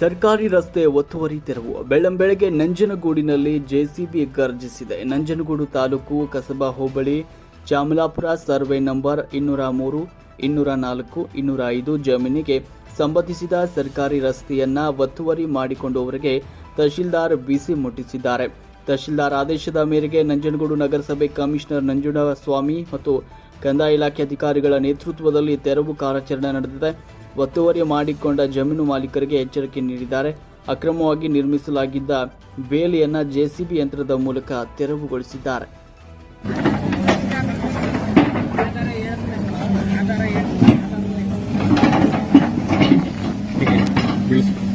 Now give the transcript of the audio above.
ಸರ್ಕಾರಿ ರಸ್ತೆ ಒತ್ತುವರಿ ತೆರವು. ಬೆಳ್ಳಂಬೆಳಗ್ಗೆ ನಂಜನಗೂಡಿನಲ್ಲಿ ಜೆಸಿಬಿ ಗರ್ಜಿಸಿದೆ. ನಂಜನಗೂಡು ತಾಲೂಕು ಕಸಬಾ ಹೋಬಳಿ ಚಾಮಲಾಪುರ ಸರ್ವೆ ನಂಬರ್ 203, 204, 205 ಜಮೀನಿಗೆ ಸಂಬಂಧಿಸಿದ ಸರ್ಕಾರಿ ರಸ್ತೆಯನ್ನ ಒತ್ತುವರಿ ಮಾಡಿಕೊಂಡವರಿಗೆ ತಹಶೀಲ್ದಾರ್ ಬಿಸಿ ಮುಟ್ಟಿಸಿದ್ದಾರೆ. ತಹಶೀಲ್ದಾರ್ ಆದೇಶದ ಮೇರೆಗೆ ನಂಜನಗೂಡು ನಗರಸಭೆ ಕಮಿಷನರ್ ನಂಜುಂಡಸ್ವಾಮಿ ಮತ್ತು ಕಂದಾಯ ಇಲಾಖೆ ಅಧಿಕಾರಿಗಳ ನೇತೃತ್ವದಲ್ಲಿ ತೆರವು ಕಾರ್ಯಾಚರಣೆ ನಡೆದಿದೆ. ಒತ್ತುವರಿ ಮಾಡಿಕೊಂಡ ಜಮೀನು ಮಾಲೀಕರಿಗೆ ಎಚ್ಚರಿಕೆ ನೀಡಿದ್ದಾರೆ. ಅಕ್ರಮವಾಗಿ ನಿರ್ಮಿಸಲಾಗಿದ್ದ ಬೇಲಿಯನ್ನು ಜೆಸಿಬಿ ಯಂತ್ರದ ಮೂಲಕ ತೆರವುಗೊಳಿಸಿದ್ದಾರೆ. Please.